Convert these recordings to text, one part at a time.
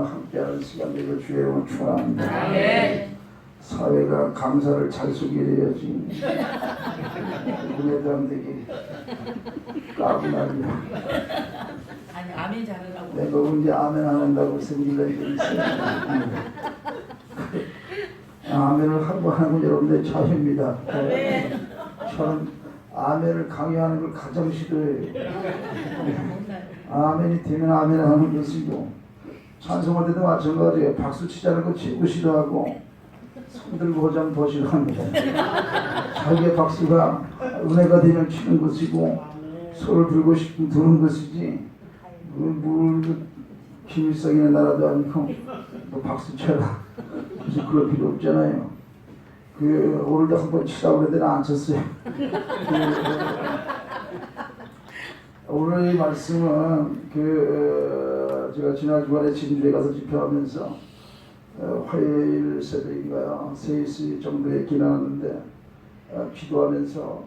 함께하는 시간 되고 주의 이름으로 축원합니다. 사회가 강사를 잘 소개해야지. 눈에 담대기 까부나리야. 아니 아멘 잘하라고. 내가 언제 아멘 안 한다고 생기가 있어요. 아멘을 한 번 하는 여러분들 자유입니다. 저는 아멘을 강요하는 걸 가장 싫어해요. 아멘이 되면 아멘 하는 것이고, 찬송할 때도 마찬가지예요. 박수 치자는 거 최고 싫어하고 손 들고 하자면 더 싫어합니다. 자기의 박수가 은혜가 되면 치는 것이고 손을 들고 싶으면 드는 것이지, 뭘 김일성 있는 나라도 아니고 뭐 박수 쳐라 굳이 그럴 필요 없잖아요. 오늘도 한번 치라고 그랬더니 안 쳤어요. 오늘의 말씀은 제가 지난 주간에 진주에 가서 집회하면서 화요일 새벽인가요? 3시 정도에 기나왔는데 기도하면서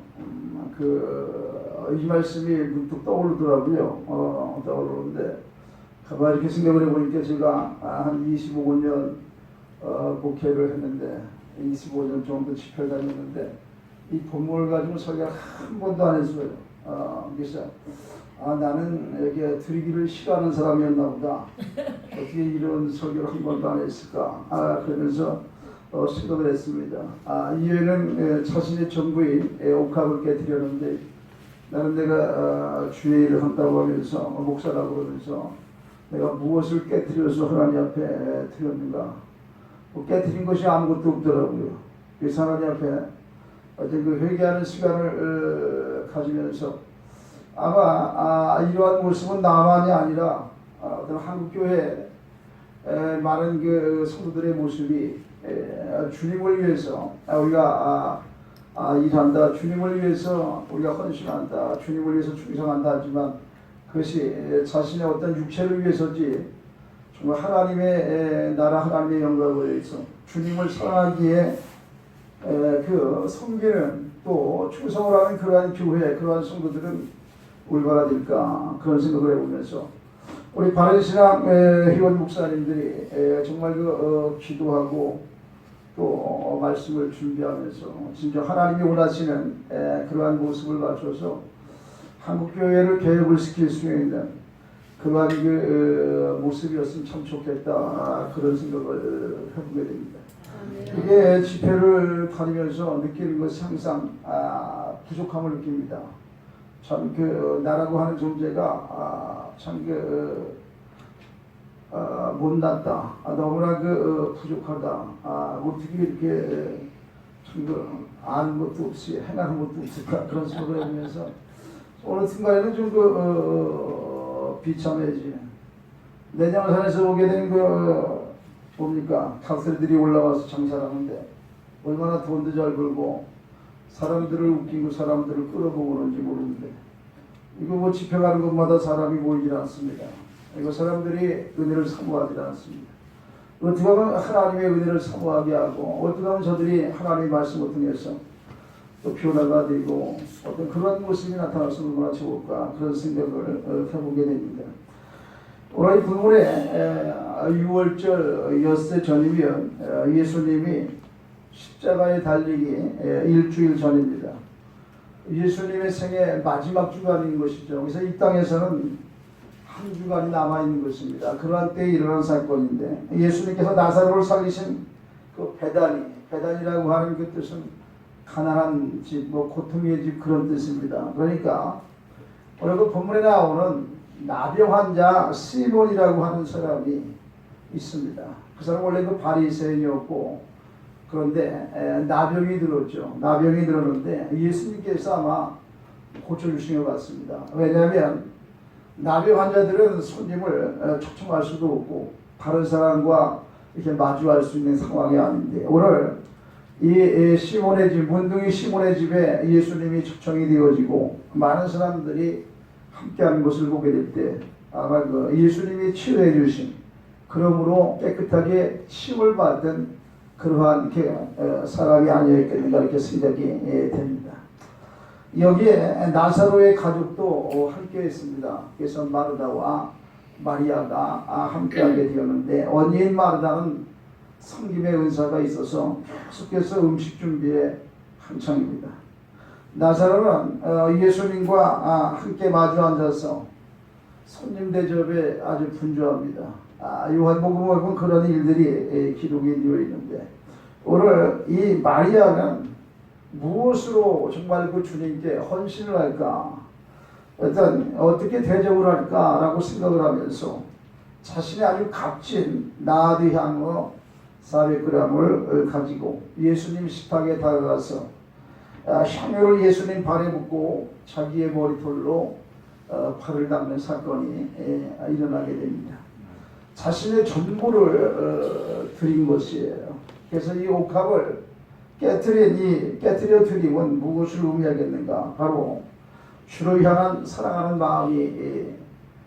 이 말씀이 문득 떠오르더라고요. 떠오르는데 가만히 이렇게 생각을 해보니까 제가 한 25년 목회를 했는데 25년 정도 집회를 다녔는데 이 본문을 가지고 설교를 한 번도 안 했어요. 그래서 나는 여기에 드리기를 싫어하는 사람이었나 보다. 어떻게 이런 설교를 한 번도 안 했을까. 그러면서 생각을 했습니다. 이후에는 자신의 전부인 옥합을 깨뜨렸는데, 나는 내가 주의 일을 한다고 하면서 목사라고 그러면서 내가 무엇을 깨뜨려서 하나님 앞에 드렸는가. 깨뜨린 것이 아무것도 없더라고요. 그래서 하나님 앞에 어떤 회개하는 시간을 가지면서 아마 이러한 모습은 나만이 아니라 어떤 한국교회 많은 성도들의 모습이 주님을 위해서 우리가 일한다, 주님을 위해서 우리가 헌신한다, 주님을 위해서 충성한다 하지만 그것이 자신의 어떤 육체를 위해서지 정말 하나님의 나라, 하나님의 영광을 위해서 주님을 사랑하기에 섬기는 또 충성을 하는 그러한 교회, 그러한 성도들은 얼마나 될까, 그런 생각을 해보면서 우리 바른신앙 회원 목사님들이 정말 기도하고 또 말씀을 준비하면서 진짜 하나님이 원하시는 그러한 모습을 갖춰서 한국교회를 개혁을 시킬 수 있는 그러한 모습이었으면 참 좋겠다, 그런 생각을 해보게 됩니다. 이게 집회를 다니면서 느끼는 것이 항상 부족함을 느낍니다. 참 나라고 하는 존재가 참 못났다, 너무나 부족하다, 어떻게 이렇게 참 아는 것도 없이 행하는 것도 없을까, 그런 생각을 하면서 어느 순간에는 좀 비참해지. 내장산에서 오게 된 뭡니까? 닭새들이 올라와서 장사를 하는데 얼마나 돈도 잘 벌고 사람들을 웃기고 사람들을 끌어보고 그런지 모르는데, 이거 집회 가는 곳마다 사람이 모이질 않습니다. 이거 사람들이 은혜를 사모하지 않습니다. 어떻게 하면 하나님의 은혜를 사모하게 하고, 어떻게 하면 저들이 하나님의 말씀을 통해서 또 변화가 되고 어떤 그런 모습이 나타났으면 얼마나 좋을까, 그런 생각을 해보게 됩니다. 오늘 이 본문에 6월절 엿새 전이면 예수님이 십자가에 달리기 일주일 전입니다. 예수님의 생애 마지막 주간인 것이죠. 그래서 이 땅에서는 한 주간이 남아있는 것입니다. 그러한 때에 일어난 사건인데, 예수님께서 나사로를 살리신 베다니라고 하는 그 뜻은 가난한 집, 고통의 집, 그런 뜻입니다. 그러니까 오늘 그 본문에 나오는 나병 환자 시몬이라고 하는 사람이 있습니다. 그 사람 원래 바리새인이었고, 그런데 나병이 들었죠. 나병이 들었는데 예수님께서 아마 고쳐주신 것 같습니다. 왜냐하면 나병 환자들은 손님을 초청할 수도 없고 다른 사람과 이렇게 마주할 수 있는 상황이 아닌데, 오늘 이 시몬의 집, 문둥이 시몬의 집에 예수님이 초청이 되어지고 많은 사람들이 함께하는 것을 보게 될 때 아마 예수님이 치료해 주신, 그러므로 깨끗하게 치유를 받은 그러한 사람이 아니었겠는가, 이렇게 생각이 됩니다. 여기에 나사로의 가족도 함께 했습니다. 그래서 마르다와 마리아가 함께하게 되었는데 언니인 마르다는 섬김의 은사가 있어서 계속해서 음식 준비에 한창입니다. 나사로는 예수님과 함께 마주 앉아서 손님 대접에 아주 분주합니다. 요한복음에 보면 그런 일들이 기록이 되어 있는데 오늘 이 마리아는 무엇으로 정말 그 주님께 헌신을 할까, 어떻게 대접을 할까라고 생각을 하면서 자신의 아주 값진 나드 향후 400g을 가지고 예수님 식탁에 다가가서 향유를 예수님 발에 붓고 자기의 머리털로 발을 닦는 사건이 일어나게 됩니다. 자신의 전부를 드린 것이에요. 그래서 이 옥합을 깨뜨려 드림은 무엇을 의미하겠는가? 바로 주를 향한 사랑하는 마음이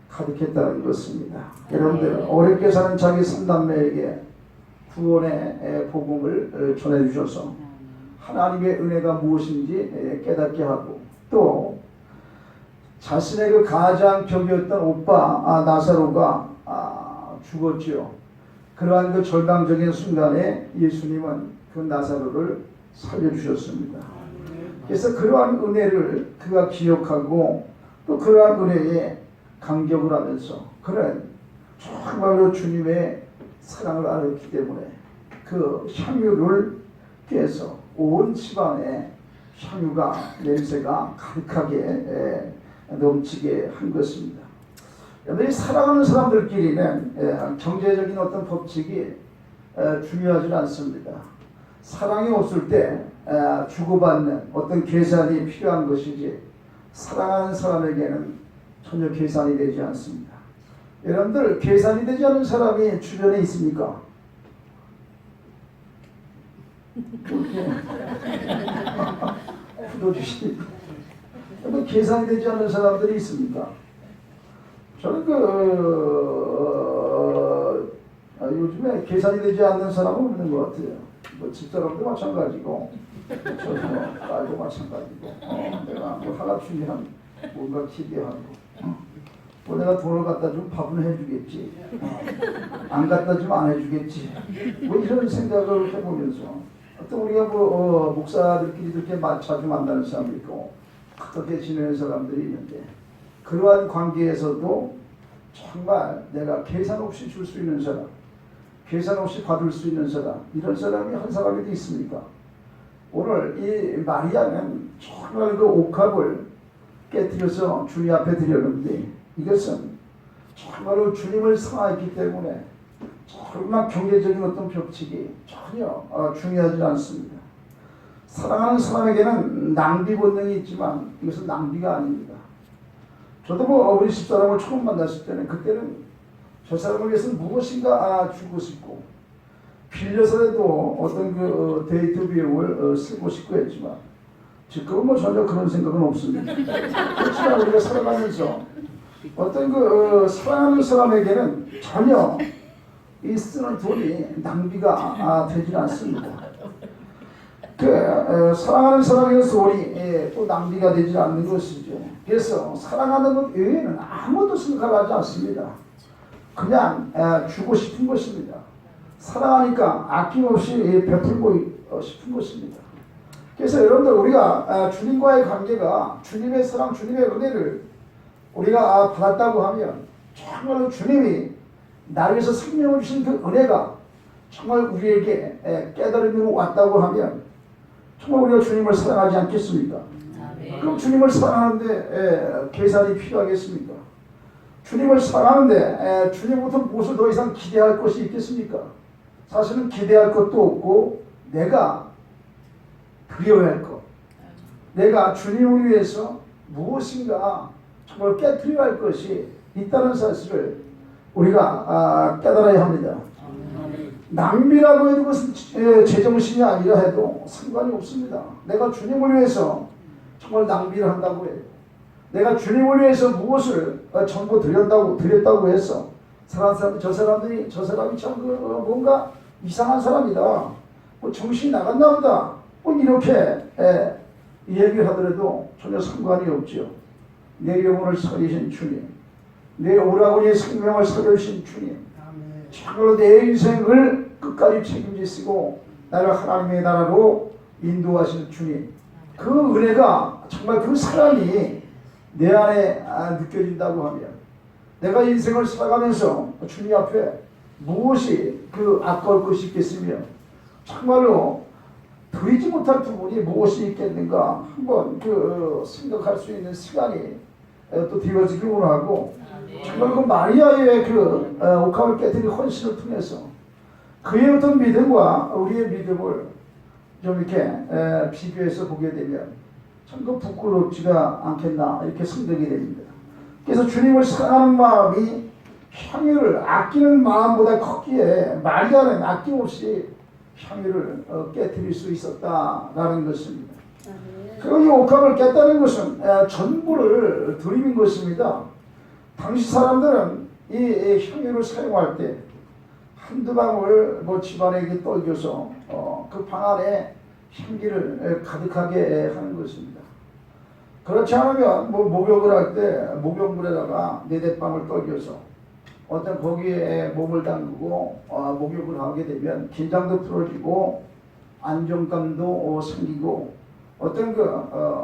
가득했다는 것입니다. 여러분들 어렵게 사는 자기 삼남매에게 구원의 복음을 전해주셔서 하나님의 은혜가 무엇인지 깨닫게 하고 또 자신의 그 가장 격이었던 오빠 나사로가 죽었지요. 그러한 그 절망적인 순간에 예수님은 그 나사로를 살려주셨습니다. 그래서 그러한 은혜를 그가 기억하고 또 그러한 은혜에 감격을 하면서 그는 정말로 주님의 사랑을 알았기 때문에 그 향유를 꿰서 온 집안에 향유가 냄새가 가득하게 넘치게 한 것입니다. 이 사랑하는 사람들끼리는 경제적인 어떤 법칙이 중요하지 않습니다. 사랑이 없을 때 주고받는 어떤 계산이 필요한 것이지 사랑하는 사람에게는 전혀 계산이 되지 않습니다. 여러분들 계산이 되지 않는 사람이 주변에 있습니까? 굳어주시니까 계산이 되지 않는 사람들이 있습니까? 저는 요즘에 계산이 되지 않는 사람은 없는 것 같아요. 뭐 집사람도 마찬가지고 저도 딸도 마찬가지고 내가 뭐 하나 주면 뭔가 기대하고 뭐 내가 돈을 갖다 주면 밥은 해주겠지 안 갖다 주면 안 해주겠지 뭐 이런 생각을 해보면서 또 우리가 목사들끼리 이렇게 자주 만나는 사람도 있고 어떻게 지내는 사람들이 있는데 그러한 관계에서도 정말 내가 계산 없이 줄 수 있는 사람, 계산 없이 받을 수 있는 사람, 이런 사람이 한 사람이 있습니까? 오늘 이 마리아는 정말 그 옥합을 깨뜨려서 주님 앞에 드렸는데 이것은 정말로 주님을 사랑했기 때문에 정말 경제적인 어떤 벽칙이 전혀 중요하지 않습니다. 사랑하는 사람에게는 낭비 본능이 있지만 이것은 낭비가 아닙니다. 저도 우리 집사람을 처음 만났을 때는 그때는 저 사람을 위해서 무엇인가 주고 싶고 빌려서라도 어떤 그 데이트 비용을 쓰고 싶고 했지만 지금은 전혀 그런 생각은 없습니다. 그렇지만 우리가 살아가면서 어떤 그 사랑하는 사람에게는 전혀 이 쓰는 돈이 낭비가 되지 않습니다. 사랑하는 사람에게 돈이 또 낭비가 되지 않는 것이죠. 그래서 사랑하는 것 외에는 아무것도 생각하지 않습니다. 그냥 주고 싶은 것입니다. 사랑하니까 아낌없이 베풀고 싶은 것입니다. 그래서 여러분들 우리가 주님과의 관계가 주님의 사랑, 주님의 은혜를 우리가 받았다고 하면 정말로 주님이 나를 위해서 생명을 주신 그 은혜가 정말 우리에게 깨달음으로 왔다고 하면 정말 우리가 주님을 사랑하지 않겠습니까? 그럼 주님을 사랑하는데 계산이 필요하겠습니까? 주님을 사랑하는데 주님부터 무엇을 더 이상 기대할 것이 있겠습니까? 사실은 기대할 것도 없고 내가 드려야 할 것, 내가 주님을 위해서 무엇인가 정말 깨뜨려야 할 것이 있다는 사실을 우리가 깨달아야 합니다. 낭비라고 해도 그것은 제정신이 아니라 해도 상관이 없습니다. 내가 주님을 위해서 정말 낭비를 한다고 해요. 내가 주님을 위해서 무엇을 전부 드렸다고 해서 저 사람이 참 뭔가 이상한 사람이다. 뭐 정신이 나갔나 보다. 뭐 이렇게 얘기를 하더라도 전혀 상관이 없죠. 내 영혼을 살리신 주님, 내 오라버니의 생명을 살려주신 주님, 참으로 내 인생을 끝까지 책임지시고 나를 하나님의 나라로 인도하시는 주님, 그 은혜가 정말 그 사랑이 내 안에 느껴진다고 하면 내가 인생을 살아가면서 주님 앞에 무엇이 아까울 것이 있겠으며 정말로 드리지 못할 부분이 무엇이 있겠는가 한번 생각할 수 있는 시간이 또 되어지길 원하고, 정말 그 마리아의 옥합을 깨뜨린 헌신을 통해서 그의 어떤 믿음과 우리의 믿음을 좀 이렇게 비교해서 보게 되면 참 부끄럽지가 않겠나 이렇게 생각이 됩니다. 그래서 주님을 사랑하는 마음이 향유를 아끼는 마음보다 컸기에 마리아는 아낌없이 향유를 깨뜨릴 수 있었다라는 것입니다. 그리고 이 옥합을 깼다는 것은 전부를 드리는 것입니다. 당시 사람들은 이 향유를 사용할 때 한두 방울 집안에 떨겨서 그 방 안에 향기를 가득하게 하는 것입니다. 그렇지 않으면 목욕을 할 때 목욕물에다가 네댓방울 떨겨서 어떤 거기에 몸을 담그고 목욕을 하게 되면 긴장도 풀어지고 안정감도 생기고 어떤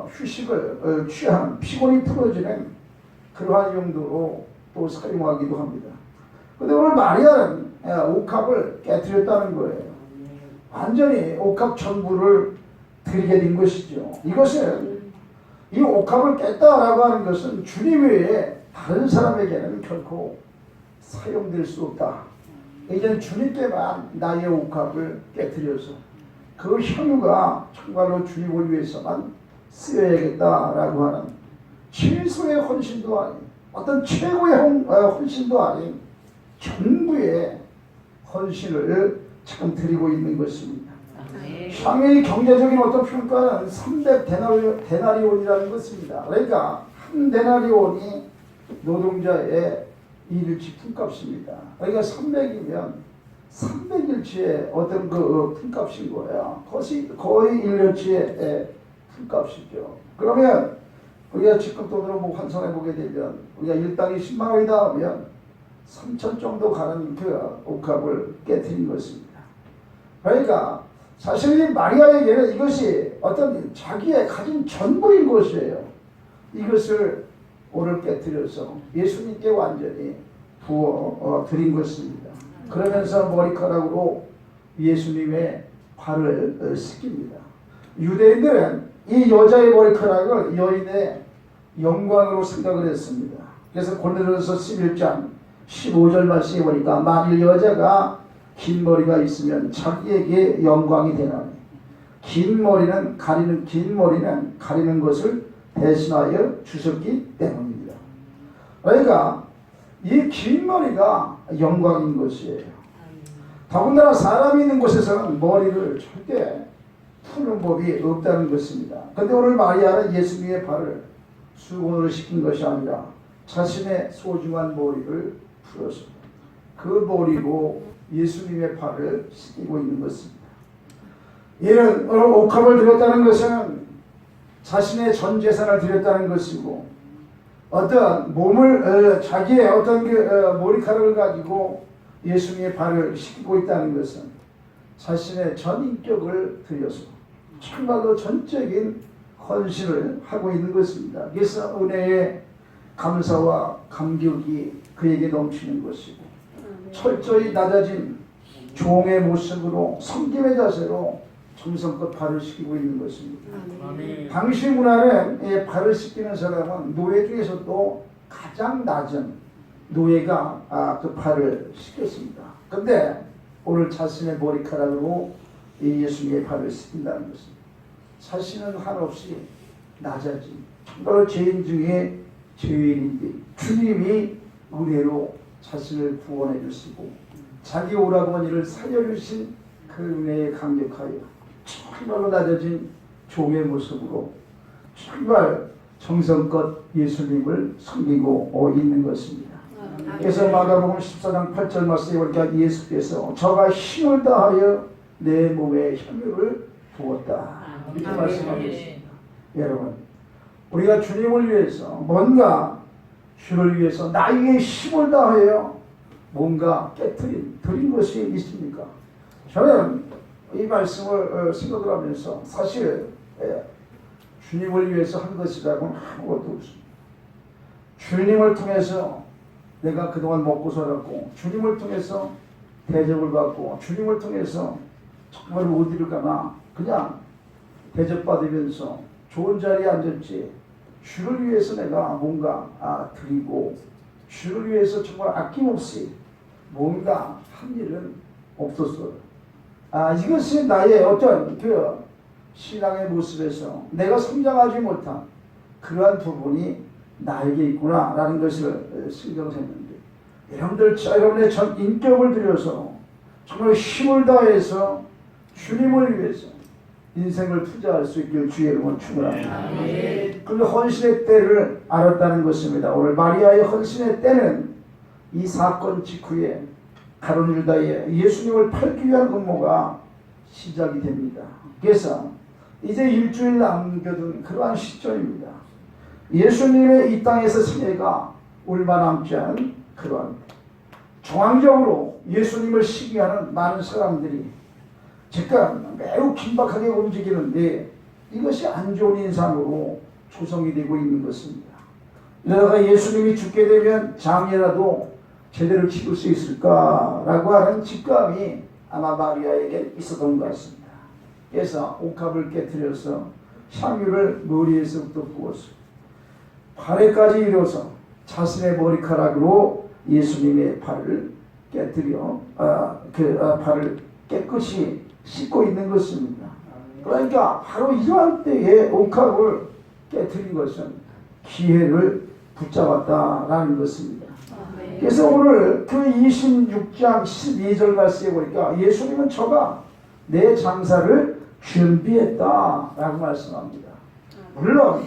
휴식을 취하는 피곤이 풀어지는 그러한 용도로 또 사용하기도 합니다. 그런데 오늘 마리아는 옥합을 깨뜨렸다는 거예요. 완전히 옥합 전부를 드리게 된 것이죠. 이것은 이 옥합을 깼다라고 하는 것은 주님 외에 다른 사람에게는 결코 사용될 수 없다. 이제는 주님께만 나의 옥합을 깨뜨려서 그 향유가 정말로 주님을 위해서만 쓰여야겠다라고 하는 최소의 헌신도 아닌 어떤 최고의 헌신도 아닌 전부의 헌신을 지금 드리고 있는 것입니다. 향유의 경제적인 어떤 평가는 300데나리온이라는 것입니다. 그러니까 한 데나리온이 노동자의 일일치 품값입니다. 그러니까 300이면 300일치의 어떤 품값인 거예요. 거의 1년치의 품값이죠. 그러면 우리가 지금 돈으로 환산해 보게 되면 우리가 일당이 10만 원이다 하면 3천 정도 가는 옥합을 깨뜨린 것입니다. 그러니까 사실 이 마리아에게는 이것이 어떤 자기의 가진 전부인 것이에요. 이것을 오늘 깨뜨려서 예수님께 완전히 부어 드린 것입니다. 그러면서 머리카락으로 예수님의 발을 씻깁니다. 유대인들은 이 여자의 머리카락을 여인의 영광으로 생각을 했습니다. 그래서 고린도전서 11장 15절 말씀에 보니까 만일 여자가 긴 머리가 있으면 자기에게 영광이 되나니 긴 머리는 가리는 것을 대신하여 주셨기 때문입니다. 그러니까 이 긴 머리가 영광인 것이에요. 더군다나 사람이 있는 곳에서는 머리를 절대 푸는 법이 없다는 것입니다. 그런데 오늘 마리아는 예수님의 발을 수건으로 씻긴 것이 아니라 자신의 소중한 머리를 풀어서 그 머리로 예수님의 발을 씻기고 있는 것입니다. 이는 오늘 옥합을 드렸다는 것은 자신의 전 재산을 드렸다는 것이고, 어떤 몸을 자기의 어떤 머리카락을 가지고 예수님의 발을 씻기고 있다는 것은 자신의 전 인격을 드려서 정말로 전적인 헌신을 하고 있는 것입니다. 그래서 은혜의 감사와 감격이 그에게 넘치는 것이고, 철저히 낮아진 종의 모습으로 섬김의 자세로 정성껏 발을 씻기고 있는 것입니다. 당시 문화는 발을 씻기는 사람은 노예 중에서도 가장 낮은 노예가 그 발을 씻겼습니다. 그런데 오늘 자신의 머리카락으로 예수님의 발을 씻긴다는 것입니다. 자신은 한없이 낮아진 정말 죄인 중에 죄인인데 주님이 은혜로 자신을 구원해 주시고 자기 오라버니를 살려주신 그 은혜에 감격하여 정말로 낮아진 종의 모습으로 정말 정성껏 예수님을 섬기고 있는 것입니다. 그래서 마가복음 14장 8절 말씀에 보니까 예수께서 저가 힘을 다하여 내 몸에 향유를 부었다 이렇게 말씀하고 있습니다. 여러분, 우리가 주님을 위해서 뭔가 주를 위해서 나에게 힘을 다하여 뭔가 드린 것이 있습니까? 저는 이 말씀을 생각을 하면서 사실 주님을 위해서 한 것이라고는 아무것도 없습니다. 주님을 통해서 내가 그동안 먹고 살았고, 주님을 통해서 대접을 받고, 주님을 통해서 정말 어디를 가나 그냥 대접받으면서 좋은 자리에 앉았지, 주를 위해서 내가 뭔가 드리고, 주를 위해서 정말 아낌없이 뭔가 한 일은 없었어요. 이것이 나의 어떤 그 신앙의 모습에서 내가 성장하지 못한 그러한 부분이 나에게 있구나라는 것을 생각했는데, 여러분들 여러분의 전 인격을 들여서 정말 힘을 다해서 주님을 위해서 인생을 투자할 수 있길 주의 이름으로 축원합니다. 그 헌신의 때를 알았다는 것입니다. 오늘 마리아의 헌신의 때는 이 사건 직후에 가룟 유다의 예수님을 팔기 위한 음모가 시작이 됩니다. 그래서 이제 일주일 남겨둔 그러한 시점입니다. 예수님의 이 땅에서 생애가 얼마 남지 않은 그러한 정황적으로 예수님을 시기하는 많은 사람들이 지금 매우 긴박하게 움직이는데, 이것이 안 좋은 인상으로 조성이 되고 있는 것입니다. 이러다가 예수님이 죽게 되면 장례라도 제대로 치를 수 있을까라고 하는 직감이 아마 마리아에게 있었던 것 같습니다. 그래서 옥합을 깨뜨려서 향유를 머리에서부터 부었어요. 발에까지 이뤄서 자신의 머리카락으로 예수님의 발을 깨뜨려 발을 깨끗이 씻고 있는 것입니다. 그러니까 바로 이러한 때에 옥합을 깨뜨린 것은 기회를 붙잡았다라는 것입니다. 그래서 오늘 그 26장 12절 말씀에 보니까 예수님은 저가 내 장사를 준비했다라고 말씀합니다. 물론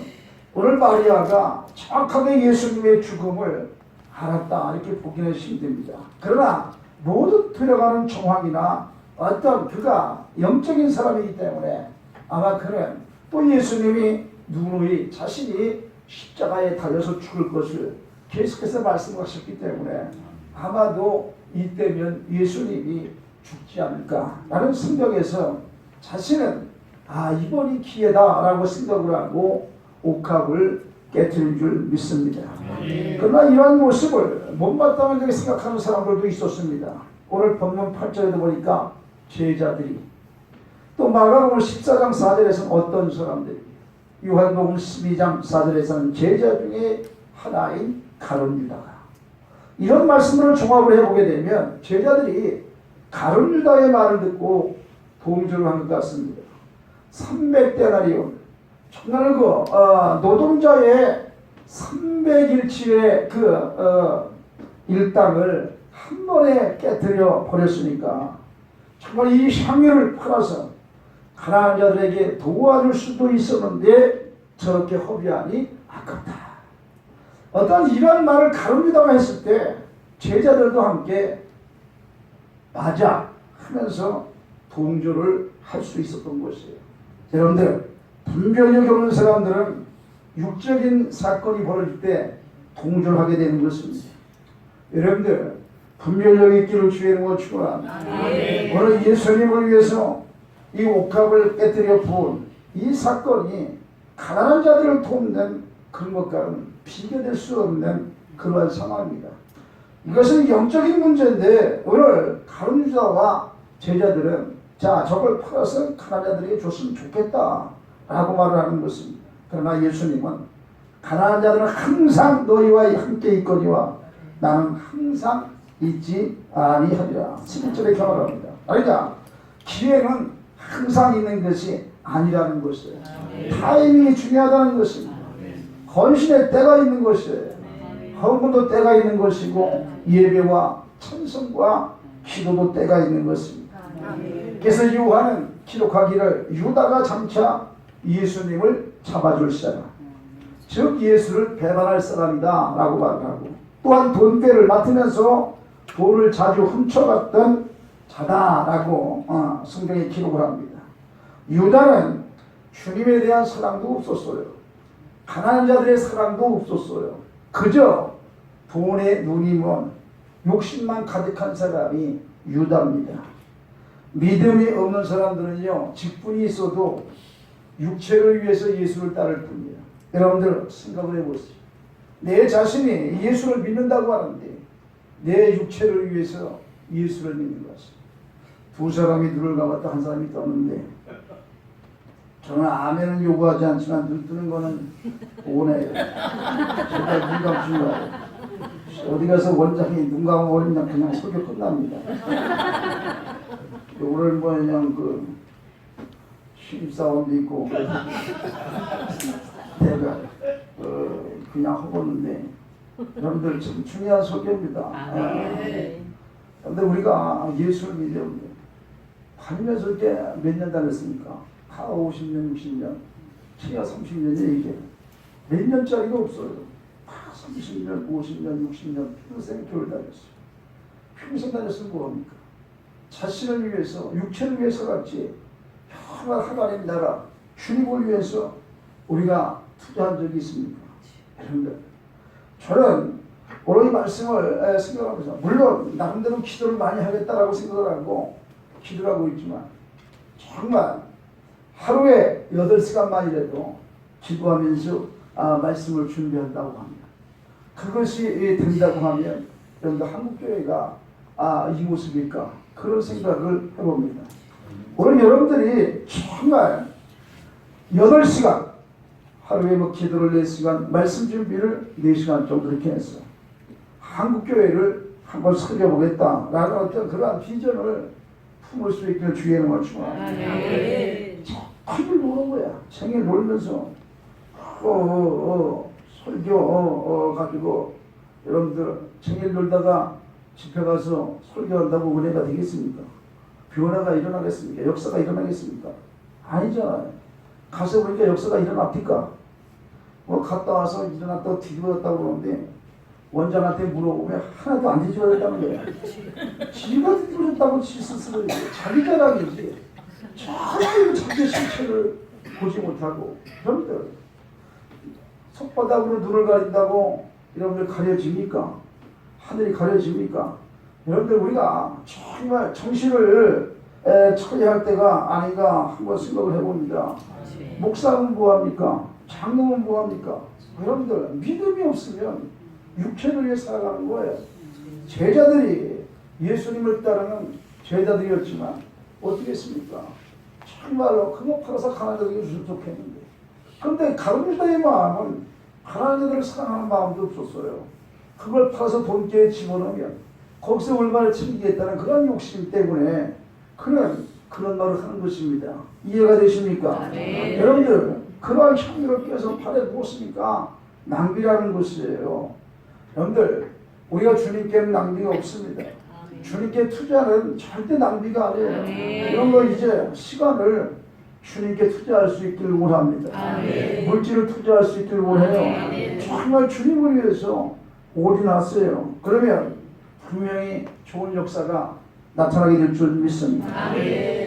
오늘 마리아가 정확하게 예수님의 죽음을 알았다 이렇게 보기는 힘듭니다. 그러나 모두 들어가는 정황이나 어떤 그가 영적인 사람이기 때문에 아마 그는 또 예수님이 누누이 자신이 십자가에 달려서 죽을 것을 계속해서 말씀하셨기 때문에 아마도 이때면 예수님이 죽지 않을까라는 생각에서 자신은 이번이 기회다라고 생각을 하고 옥합을 깨뜨린 줄 믿습니다. 그러나 이러한 모습을 못마땅하게 생각하는 사람들도 있었습니다. 오늘 본문 8절에도 보니까 제자들이, 또 마가복음 14장 4절에서는 어떤 사람들이, 요한복음 12장 4절에서는 제자 중에 하나인 가룟 유다가, 이런 말씀을 종합을 해보게 되면 제자들이 가룟 유다의 말을 듣고 동조를 한 것 같습니다. 300데나리온, 정말 노동자의 300일치의 일당을 한 번에 깨뜨려 버렸으니까 정말 이 향유를 팔아서 가난한 자들에게 도와줄 수도 있었는데 저렇게 허비하니 아깝다. 어떤 이런 말을 가룟 유다가 했을 때 제자들도 함께 맞아 하면서 동조를 할 수 있었던 것이에요. 여러분들, 분별력이 없는 사람들은 육적인 사건이 벌어질 때 동조를 하게 되는 것입니다. 여러분들, 분별력이 있기를 주의 이름으로 축원합니다. 오늘 예수님을 위해서 이 옥합을 깨뜨려 부은 이 사건이 가난한 자들을 돕는 그런 것과는 비교될 수 없는 그러한 상황입니다. 이것은 영적인 문제인데 오늘 가룟 유다와 제자들은 저걸 팔아서 가난한 자들에게 줬으면 좋겠다 라고 말을 하는 것입니다. 그러나 예수님은 가난한 자들은 항상 너희와 함께 있거니와 나는 항상 있지 아니하리라. 11절에 경험합니다. 그러니까 기회는 항상 있는 것이 아니라는 것이에요. 타이밍이 중요하다는 것입니다. 헌신의 때가 있는 것이에요. 헌금도 때가 있는 것이고 예배와 찬송과 기도도 때가 있는 것입니다. 그래서 요한은 기록하기를 유다가 장차 예수님을 잡아줄 사람, 즉 예수를 배반할 사람이다 라고 말을 하고, 또한 돈배를 맡으면서 돈을 자주 훔쳐갔던 자다라고 성경에 기록을 합니다. 유다는 주님에 대한 사랑도 없었어요. 가난한 자들의 사랑도 없었어요. 그저 돈에 눈이 먼 욕심만 가득한 사람이 유다입니다. 믿음이 없는 사람들은요, 직분이 있어도 육체를 위해서 예수를 따를 뿐이에요. 여러분들 생각을 해보세요. 내 자신이 예수를 믿는다고 하는데 내 육체를 위해서 예수를 믿는 것입니다. 두 사람이 눈을 감았다 한 사람이 떴는데, 저는 아멘은 요구하지 않지만 눈 뜨는 거는 원해요. 제가 눈 감춘 거예요. 어디 가서 원장이 눈 감아버리면 그냥 설교 끝납니다. 오늘 뭐 그냥 그 신입사원도 있고 내가 그냥 하고 있는데, 여러분들 참 중요한 설교입니다. 근데 우리가 예수를 믿으면 다니면서 이렇게 몇 년 다녔습니까? 다 50년, 60년, 최하 30년이 이게 몇 년짜리가 없어요. 다 30년, 50년, 60년 평생 교회 다녔어요. 평생 다녔으면 뭐합니까? 자신을 위해서, 육체를 위해서 갔지, 하나님 나라, 주님을 위해서 우리가 투자한 적이 있습니까? 여러분들, 저는 오늘 이 말씀을 생각하면서, 물론 나름대로 기도를 많이 하겠다라고 생각을 하고 기도를 하고 있지만, 정말 하루에 8시간만이라도 기도하면서 말씀을 준비한다고 합니다. 그것이 된다고 하면 여러분들 한국교회가 이 모습일까, 그런 생각을 해봅니다. 오늘 여러분들이 정말 8시간, 하루에 뭐 기도를 4시간, 말씀 준비를 4시간 정도 이렇게 했어. 한국교회를 한번 살려보겠다라는 어떤 그러한 비전을 품을 수 있기를 주의 이름으로 축원합니다. 생일 노는 거야. 생일 놀면서 설교 가지고 여러분들 생일 놀다가 집회 가서 설교한다고 은혜가 되겠습니까? 변화가 일어나겠습니까? 역사가 일어나겠습니까? 아니잖아요. 가서 보니까 역사가 일어납니까? 뭐 갔다 와서 일어났다고 뒤집어졌다고 그러는데 원장한테 물어보면 하나도 안 뒤집어졌다는 거야. 지가 뒤집어졌다고 스스로 자기 자랑이지. 전혀 자기 실체를 보지 못하고, 여러분들 손바닥으로 눈을 가린다고 여러분들 가려집니까? 하늘이 가려집니까? 여러분들 우리가 정말 정신을 처리할 때가 아닌가 한번 생각을 해봅니다. 목사는 뭐합니까? 장로는 뭐합니까? 여러분들 믿음이 없으면 육체를 위해 살아가는 거예요. 제자들이 예수님을 따르는 제자들이었지만 어떻게 했습니까? 정말로 그거 팔아서 가난자들에게 주셨으면 좋겠는데, 그런데 가룟유다의 마음은 가난자들을 사랑하는 마음도 없었어요. 그걸 팔아서 돈깨에 집어넣으면 거기서 얼마를 챙기겠다는 그런 욕심 때문에 그런 말을 하는 것입니다. 이해가 되십니까? 네. 여러분들 그러한 향유를 껴서 팔에 부었으니까 낭비라는 것이에요. 여러분들 우리가 주님께는 낭비가 없습니다. 주님께 투자는 절대 낭비가 아니에요. 이런 거 이제 시간을 주님께 투자할 수 있기를 원합니다. 물질을 투자할 수 있기를 원해요. 정말 주님을 위해서 올인하세요. 그러면 분명히 좋은 역사가 나타나게 될 줄 믿습니다.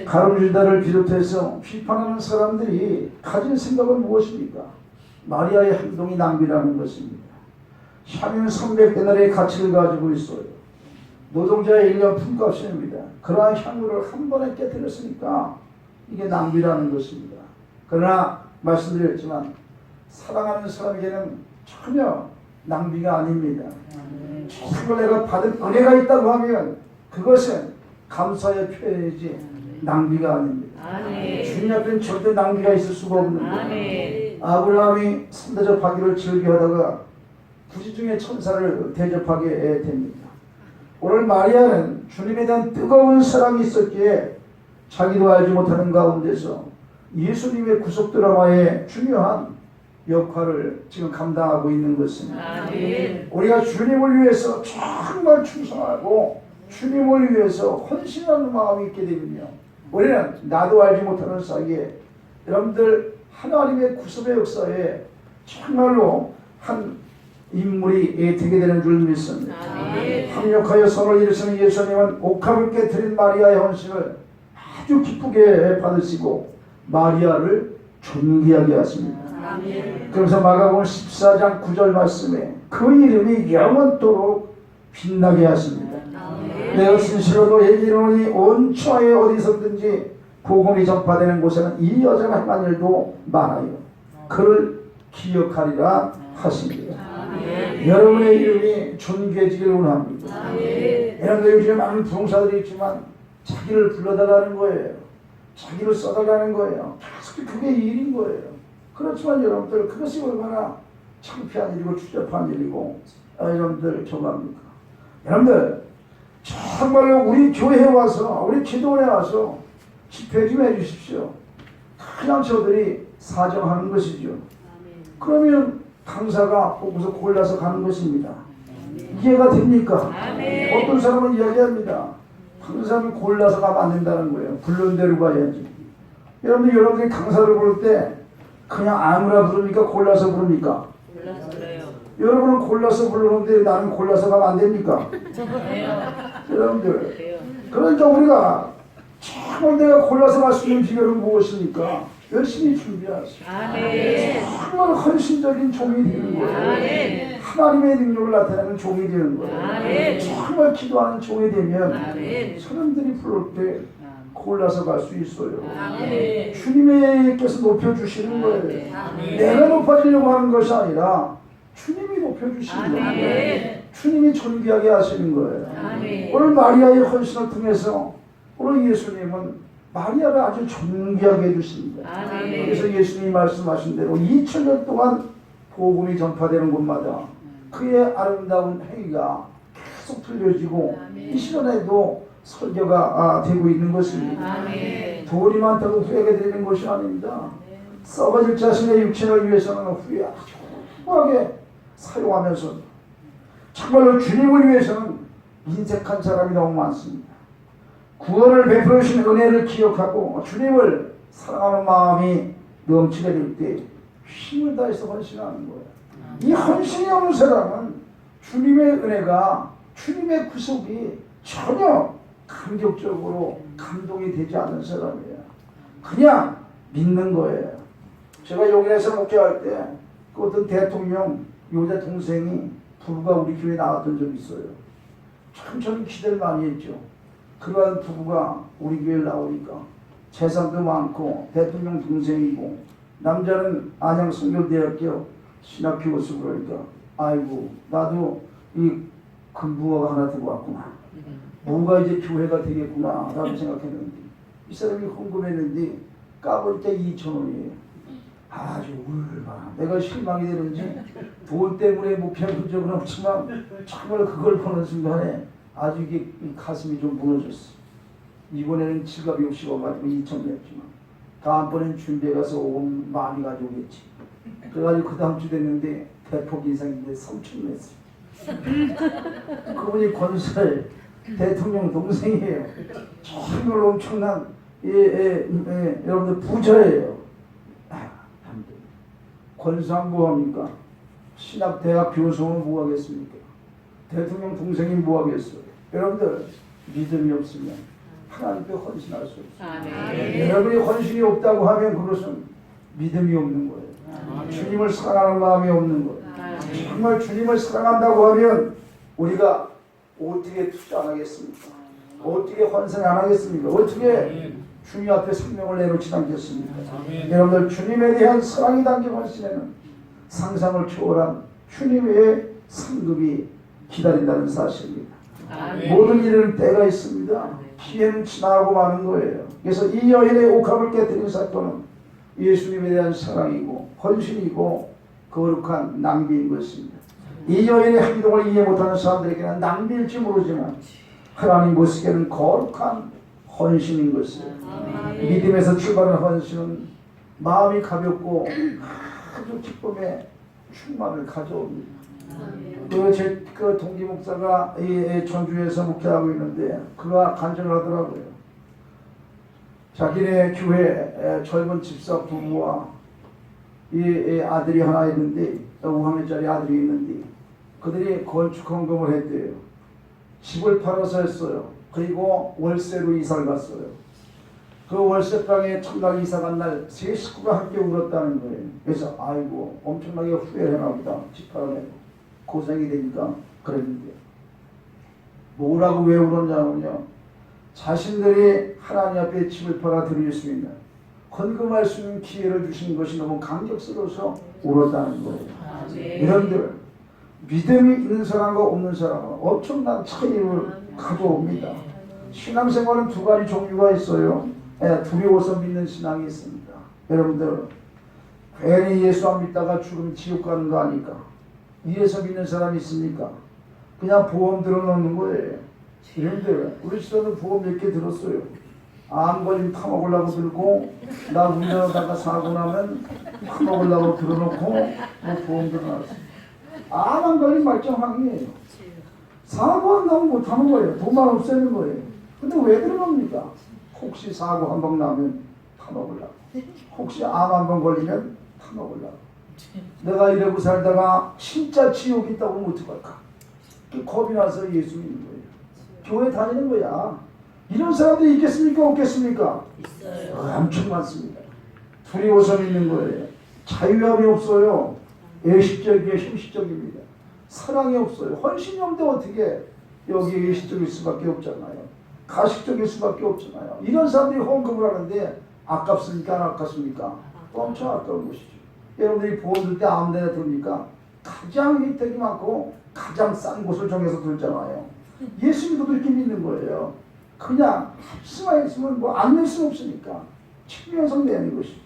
가룟유다를 비롯해서 비판하는 사람들이 가진 생각은 무엇입니까? 마리아의 행동이 낭비라는 것입니다. 샤민 300데나리의 가치를 가지고 있어요. 노동자의 1년 품값입니다. 그러한 향유를 한 번에 깨뜨렸으니까 이게 낭비라는 것입니다. 그러나 말씀드렸지만 사랑하는 사람에게는 전혀 낭비가 아닙니다. 정말 내가 받은 은혜가 있다고 하면 그것은 감사의 표현이지 낭비가 아닙니다. 주님 앞에는 절대 낭비가 있을 수가 없는데, 아브라함이 선대접하기를 즐겨하다가 부지중에 천사를 대접하게 됩니다. 오늘 마리아는 주님에 대한 뜨거운 사랑이 있었기에 자기도 알지 못하는 가운데서 예수님의 구속 드라마의 중요한 역할을 지금 감당하고 있는 것입니다. 우리가 주님을 위해서 정말 충성하고 주님을 위해서 헌신하는 마음이 있게 되면요, 우리는 나도 알지 못하는 사이에 여러분들 하나님의 구속의 역사에 정말로 한 인물이 되게 되는 줄 믿습니다. 합력하여 선을 이루시는 예수님은 옥합을 깨뜨린 마리아의 헌신을 아주 기쁘게 받으시고 마리아를 존귀하게 하십니다. 그래서 마가복음 14장 9절 말씀에 그 이름이 영원토록 빛나게 하십니다. 내가 진실로 너에게 이르노니 온 처에 어디서든지 복음이 전파되는 곳에는 이 여자가 행한 일도 많아요. 그를 기억하리라 하십니다. 여러분의 이름이 존귀해지기를 원합니다. 여러분들 요즘에 많은 부흥사들이 있지만 자기를 불러달라는 거예요. 자기를 써달라는 거예요. 계속 그게 일인 거예요. 그렇지만 여러분들 그것이 얼마나 창피한 일이고 추잡한 일이고 여러분들 정합니까? 여러분들 정말로 우리 교회에 와서 우리 기도원에 와서 집회 좀 해주십시오. 그냥 저들이 사정하는 것이죠. 그러면 강사가 보고서 골라서 가는 것입니다. 이해가 됩니까? 어떤 사람은 이야기합니다. 강사를 골라서 가면 안 된다는 거예요. 부르는 대로 가야지. 여러분들이 강사를 부를 때 그냥 아무나 부릅니까? 골라서 부릅니까? 골라서 그래요. 여러분은 골라서 부르는데 나는 골라서 가면 안 됩니까? 여러분들 그래요. 그러니까 우리가 정말 내가 골라서 갈 수 있는 비결은 무엇입니까? 열심히 준비하시오. 정말 헌신적인 종이 되는 거예요. 하나님의 능력을 나타내는 종이 되는 거예요. 정말 기도하는 종이 되면 사람들이 부를 때 골라서 갈 수 있어요. 주님께서 높여주시는 거예요. 내가 높아지려고 하는 것이 아니라 주님이 높여주시는 거예요. 주님이 존귀하게 하시는 거예요. 오늘 마리아의 헌신을 통해서 오늘 예수님은 마리아를 아주 존귀하게 해주십니다. 그래서 예수님이 말씀하신 대로 2000년 동안 복음이 전파되는 곳마다 그의 아름다운 행위가 계속 들려지고 이 시간에도 설교가 되고 있는 것입니다. 돈이 많다고 후회가 되는 것이 아닙니다. 썩어질 자신의 육체를 위해서는 후회 아주 후하게 사용하면서 정말로 주님을 위해서는 인색한 사람이 너무 많습니다. 구원을 베풀어 주신 은혜를 기억하고 주님을 사랑하는 마음이 넘치게 될 때 힘을 다해서 헌신하는 거예요. 이 헌신이 없는 사람은 주님의 은혜가 주님의 구속이 전혀 감격적으로 감동이 되지 않는 사람이에요. 그냥 믿는 거예요. 제가 용인에서 목회할 때 그 어떤 대통령 여자 동생이 부부가 우리 교회에 나왔던 적이 있어요. 참 저는 기대를 많이 했죠. 그러한 부부가 우리 교회에 나오니까 재산도 많고 대통령 동생이고 남자는 안양성교대학교 신학교수 그러니까 아이고 나도 이 금붕어가 하나 들고 왔구나. 뭔가 이제 교회가 되겠구나 라고 생각했는데 이 사람이 헌금했는데 까볼 때 2,000원이에요. 아주 얼마나 내가 실망이 되는지 돈 때문에 목표한 적은 없지만 정말 그걸 보는 순간에 아주 이게 가슴이 좀 무너졌어. 이번에는 지갑이 없이 와가지고 2,000원 냈지만 다음번엔 준비해 가서 온 많이 가져오겠지. 그래가지고 그 다음 주 됐는데 대폭 인상인데 3,000원 냈어요. 그분이 건설 대통령 동생이에요. 정말 엄청난 여러분들 부자예요. 권상 뭐합니까? 신학대학 교수는 뭐 하겠습니까? 대통령 동생이 뭐 하겠어요? 여러분들 믿음이 없으면 하나님께 헌신할 수 없어요. 여러분이 헌신이 없다고 하면 그것은 믿음이 없는 거예요. 주님을 사랑하는 마음이 없는 거예요. 정말 주님을 사랑한다고 하면 우리가 어떻게 투자 안 하겠습니까? 어떻게 헌신 안 하겠습니까? 어떻게 주님 앞에 생명을 내놓지 않겠습니까? 여러분들 주님에 대한 사랑이 담긴 헌신에는 상상을 초월한 주님의 상급이 기다린다는 사실입니다. 모든 일은 때가 있습니다. 기회는 지나고 마는 거예요. 그래서 이 여인의 옥합을 깨뜨린 사건은 예수님에 대한 사랑이고 헌신이고 거룩한 낭비인 것입니다. 이 여인의 행동을 이해 못하는 사람들에게는 낭비일지 모르지만 하나님 보시기에는 거룩한 헌신인 것이에요. 믿음에서 출발하는 헌신은 마음이 가볍고 아주 기쁨의 충만을 가져옵니다. 그 동기 목사가 이 전주에서 목회하고 있는데 그가 간증을 하더라고요. 자기네 교회 젊은 집사 부부와 이 아들이 하나 있는데 5학년짜리 아들이 있는데 그들이 건축 헌금을 했대요. 집을 팔아서 했어요. 그리고 월세로 이사를 갔어요. 그 월세방에 첫날 이사 간 날 세 식구가 함께 울었다는 거예요. 그래서 아이고 엄청나게 후회를 하나 보다 집 팔아내고 고생이 되니까 그랬는데 뭐라고 왜 울었냐면요. 자신들이 하나님 앞에 집을 팔아 드릴 수 있는 헌금할 수 있는 기회를 주신 것이 너무 감격스러워서 울었다는 거예요. 여러분들 믿음이 있는 사람과 없는 사람은 엄청난 차이를 가져옵니다. 신앙생활은 두 가지 종류가 있어요. 두려워서 믿는 신앙이 있습니다. 여러분들 괜히 예수 안 믿다가 죽으면 지옥 가는 거 아니까 이래서 믿는 사람이 있습니까? 그냥 보험 들어놓는 거예요. 여러분들 우리 집사는 보험 몇 개 들었어요. 암 걸리면 타먹으려고 들고 나 운전하다가 사고 나면 타먹으려고 들어놓고 뭐 보험 들어놨어요. 암 안 걸리면 말짱하기예요. 사고 안 나면 못 하는 거예요. 돈만 없애는 거예요. 근데 왜 들어갑니까? 혹시 사고 한 번 나면 타먹으려고. 혹시 암 한 번 걸리면 타먹으려고. 내가 이러고 살다가 진짜 지옥 있다고 하면 어떡할까? 겁이 나서 예수 믿는 거예요. 교회 다니는 거야. 이런 사람들이 있겠습니까? 없겠습니까? 있어요. 엄청 많습니다. 두려워서 믿는 거예요. 자유함이 없어요. 애식적이에요. 형식적입니다. 사랑이 없어요. 헌신이 없는데 어떻게 여기 애식적일 수밖에 없잖아요. 가식적일 수밖에 없잖아요. 이런 사람들이 헌금을 하는데 아깝습니까? 안 아깝습니까? 엄청 아까운 것이죠. 여러분들이 보험 들 때 아무 데나 듭니까? 가장 혜택이 많고 가장 싼 곳을 정해서 들잖아요. 예수 믿어도 이렇게 믿는 거예요. 그냥 합수만 있으면 뭐 안 낼 수 없으니까 측면에서 내는 것이죠.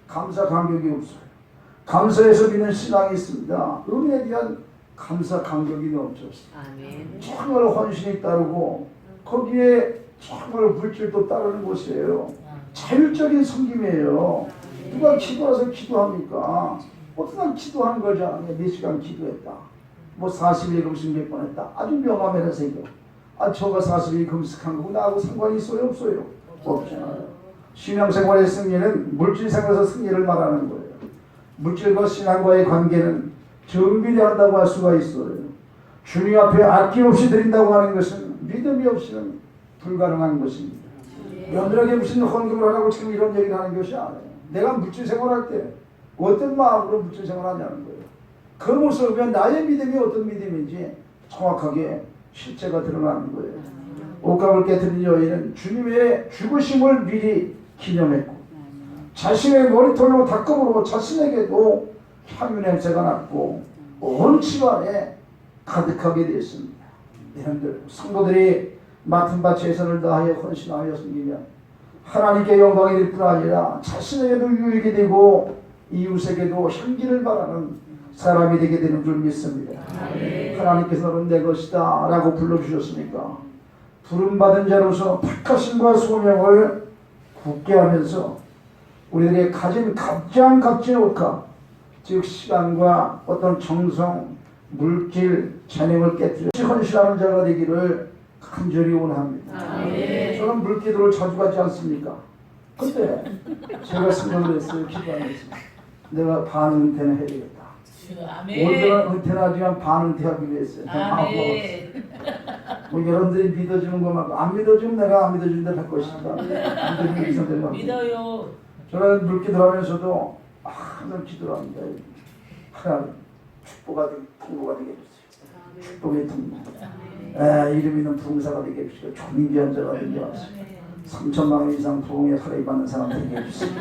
감사 감격이 없어요. 감사해서 믿는 신앙이 있습니다. 은혜에 대한 감사 감격이 넘쳤어요. 정말 헌신이 따르고 거기에 정말 물질도 따르는 곳이에요. 자율적인 섬김이에요. 누가 기도해서 기도합니까? 어떤 날 기도하는 거잖아요. 4시간 기도했다. 뭐 40일 금식 몇 번 했다. 아주 명함에는 새겨. 저가 40일 금식한 거고 나하고 상관이 있어요? 없어요? 없잖아요. 신앙생활의 승리는 물질생활에서 승리를 말하는 거예요. 물질과 신앙과의 관계는 정비례한다고 할 수가 있어요. 주님 앞에 아낌없이 드린다고 하는 것은 믿음이 없이는 불가능한 것입니다. 며느리에게 무슨 헌금을 하라고 지금 이런 얘기를 하는 것이 아니에요. 내가 물질생활할 때 어떤 마음으로 물질생활하냐는 거예요. 그 모습을 보면 나의 믿음이 어떤 믿음인지 정확하게 실제가 드러나는 거예요. 옷값을 깨뜨린 여인은 주님의 죽으심을 미리 기념했고 자신의 머리털로 닦음으로 자신에게도 향유 냄새가 났고 온 집안에 가득하게 되었습니다. 여러분들 성도들이 맡은 바 최선을 다하여 헌신하여 섬기면 하나님께 영광이 될 뿐 아니라 자신에게도 유익이 되고 이웃에게도 향기를 바라는 사람이 되게 되는 줄 믿습니다. 하나님께서 너는 내 것이다 라고 불러주셨으니까 부름받은 자로서 택하심과 소명을 굳게 하면서 우리들의 가진 가장 값진 옷값 즉 시간과 어떤 정성, 물질, 재능을 깨뜨려 헌신하는 자가 되기를 간절히 원합니다. 저는 물기도를 자주 가지 않습니까? 근데 제가 생각을 했어요. 기도하면서 내가 반 은퇴는 해야 되겠다. 오늘은 은퇴하지만 반 은퇴하기 위해서 뭐 여러분들이 믿어주는 것만 안 믿어주면 내가 안 믿어준다 할 것입니다. 믿어요. 저는 물기도 하면서도 항상 기도를 합니다. 하나님 축복가 되게 통로가 되게 해주세요. 축복의 통로. 이름 있는 부흥사가 되게 해주시고 존귀한 자가 되게 하시고 3천만 원 이상 부흥에 할애 받는 사람 되게 해주세요.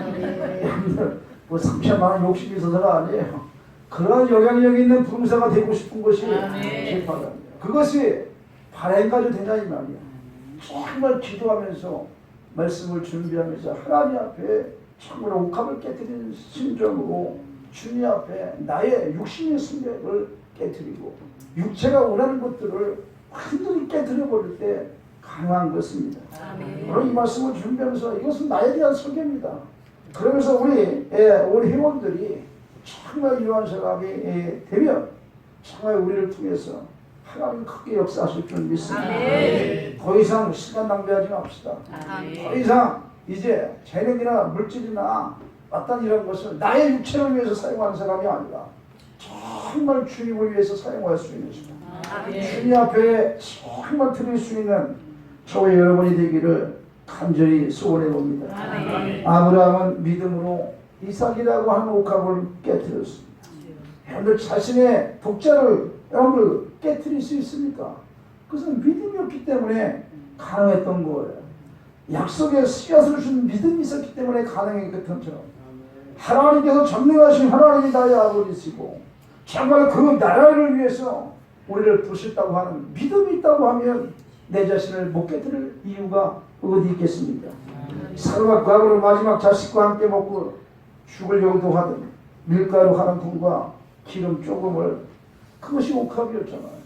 여러분들 뭐 3천만 원 욕심이 있어서가 아니에요. 그런 영향력 있는 부흥사가 되고 싶은 것이 제 바람이에요. 그것이 발행가지고 되냐 이 말이야. 정말 기도하면서 말씀을 준비하면서 하나님 앞에 정말 옥합을 깨뜨리는 심정으로 주님 앞에 나의 육신의 승력을 깨뜨리고 육체가 원하는 것들을 완전히 깨뜨려 버릴 때 가능한 것입니다. 바로 이 말씀을 준비하면서 이것은 나에 대한 설계입니다. 그러면서 우리 회원들이 정말 이러한 사람이 되면 정말 우리를 통해서 하나님 크게 역사하실 줄 믿습니다. 더 이상 시간 낭비하지 맙시다. 더 이상 이제 재능이나 물질이나 어떤 이런 것을 나의 육체를 위해서 사용하는 사람이 아니라 정말 주님을 위해서 사용할 수 있는 시간. 주님 앞에 정말 드릴 수 있는 저와 여러분이 되기를 간절히 소원해 봅니다. 아브라함은 믿음으로 이삭이라고 하는 옥합을 깨뜨렸습니다. 여러분들 자신의 독자를 여러분들 깨트릴 수 있습니까? 그것은 믿음이 없기 때문에 가능했던 거예요. 약속의 씨앗을 준 믿음이 있었기 때문에 가능했던 것처럼 하나님께서 전능하신 하나님이 나의 아버지시고 정말 그 나라를 위해서 우리를 부르셨다고 하는 믿음이 있다고 하면 내 자신을 못 깨뜨릴 이유가 어디 있겠습니까? 사르와 과거로 마지막 자식과 함께 먹고 죽으려고도 하던 밀가루 한 푼과 기름 조금을, 그것이 옥합이었잖아요.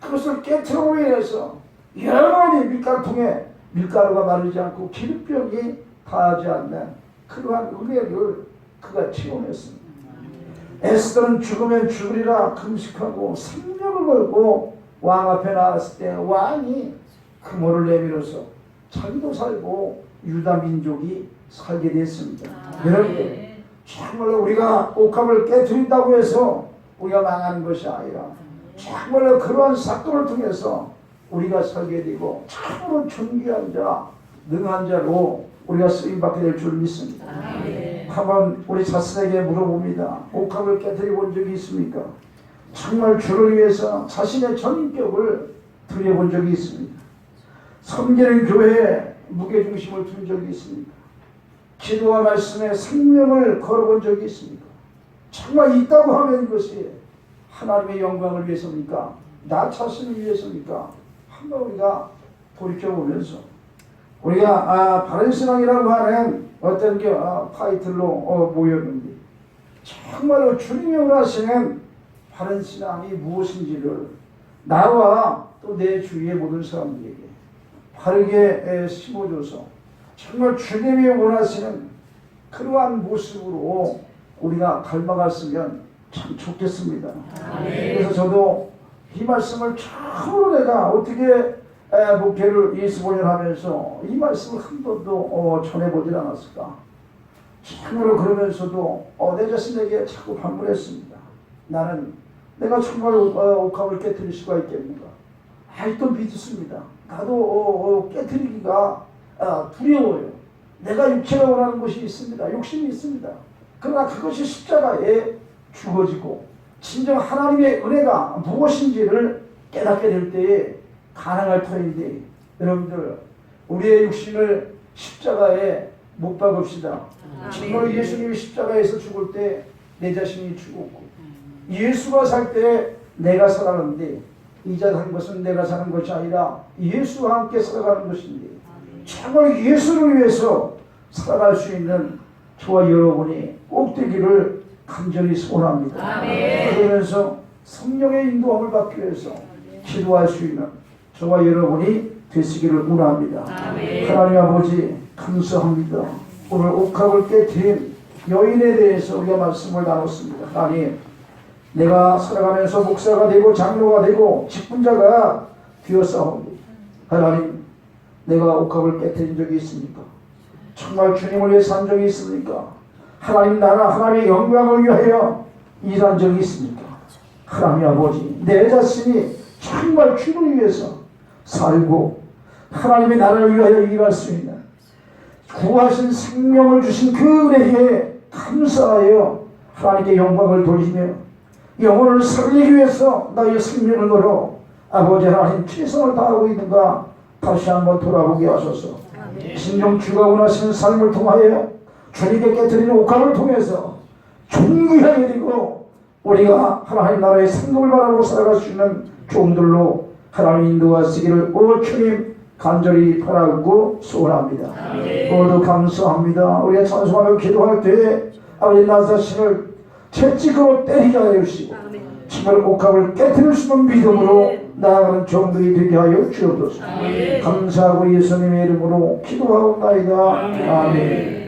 그것을 깨트리기 위해서 영원히 밀가루통에 밀가루가 마르지 않고 기름병이 닿지 않는 그러한 은혜를 그가 체험했습니다. 에스더는 죽으면 죽으리라 금식하고 생명을 걸고 왕 앞에 나왔을 때 왕이 금호를 내밀어서 자기도 살고 유다 민족이 살게 됐습니다. 여러분, 정말로 우리가 옥합을 깨뜨린다고 해서 우리가 망하는 것이 아니라 정말로 그러한 사건을 통해서 우리가 살게 되고 참으로 존귀한 자, 능한 자로 우리가 쓰임받게 될 줄 믿습니다. 한번 우리 자신에게 물어봅니다. 옥합을 깨뜨려 본 적이 있습니까? 정말 주를 위해서 자신의 전인격을 드려본 적이 있습니까? 섬기는 교회에 무게중심을 둔 적이 있습니까? 기도와 말씀에 생명을 걸어본 적이 있습니까? 정말 있다고 하면 이것이 하나님의 영광을 위해서입니까? 나 자신을 위해서입니까? 한번 우리가 돌이켜보면서 우리가 바른신앙이라고 하는 어떤 타이틀로 모였는데 정말로 주님이 원하시는 바른신앙이 무엇인지를 나와 또 내 주위의 모든 사람들에게 바르게 심어줘서 정말 주님이 원하시는 그러한 모습으로 우리가 닮아갔으면 참 좋겠습니다. 그래서 저도 이 말씀을 처음으로 내가 어떻게 목회를 25년 하면서 이 말씀을 한 번도 전해보질 않았을까. 참으로 그러면서도 내 자신에게 자꾸 반문했습니다. 나는 내가 정말 옥합을 깨뜨릴 수가 있겠는가. 아직도 믿습니다. 나도 깨뜨리기가 두려워요. 내가 육체가 원하는 것이 있습니다. 욕심이 있습니다. 그러나 그것이 십자가에 죽어지고 진정 하나님의 은혜가 무엇인지를 깨닫게 될 때에 가능할 터인데, 여러분들 우리의 육신을 십자가에 못 박읍시다. 정말 예수님이 십자가에서 죽을 때 내 자신이 죽었고 예수가 살 때 내가 살았는데 이제 한 것은 내가 사는 것이 아니라 예수와 함께 살아가는 것인데 정말 예수를 위해서 살아갈 수 있는 저와 여러분이 꼭 되기를 간절히 소원합니다. 그러면서 성령의 인도함을 받기 위해서 기도할 수 있는 저와 여러분이 되시기를 원합니다. 하나님 아버지 감사합니다. 오늘 옥합을 깨뜨린 여인에 대해서 우리가 말씀을 나눴습니다. 하나님, 내가 살아가면서 목사가 되고 장로가 되고 직분자가 되었사오니 하나님, 내가 옥합을 깨뜨린 적이 있습니까? 정말 주님을 위해 산 적이 있습니까? 하나님 나라 하나님의 영광을 위하여 일한 적이 있습니까? 하나님 아버지, 내 자신이 정말 주를 위해서 살고 하나님의 나라를 위하여 일할 수 있는 구하신 생명을 주신 그 은혜에 감사하여 하나님께 영광을 돌리며 영혼을 살리기 위해서 나의 생명을 걸어 아버지 하나님 최선을 다하고 있는가 다시 한번 돌아보게 하소서. 진정 주가 원하시는 삶을 통하여 주님께 깨뜨리는 옥합을 통해서 존귀하게 되고 우리가 하나님 나라의 상급을 바라보고 살아갈 수 있는 종들로 하나님 인도하시기를 주님 간절히 바라고 소원합니다. 오늘도 감사합니다. 우리가 찬송하며 기도할 때에 아버지 나 자신을 채찍으로 때리게 하여 주시고 정말 옥합을 깨뜨릴 수 있는 믿음으로 나아가는 종들이 되게 하여 주옵소서. 감사하고 예수님의 이름으로 기도하옵나이다. 아멘.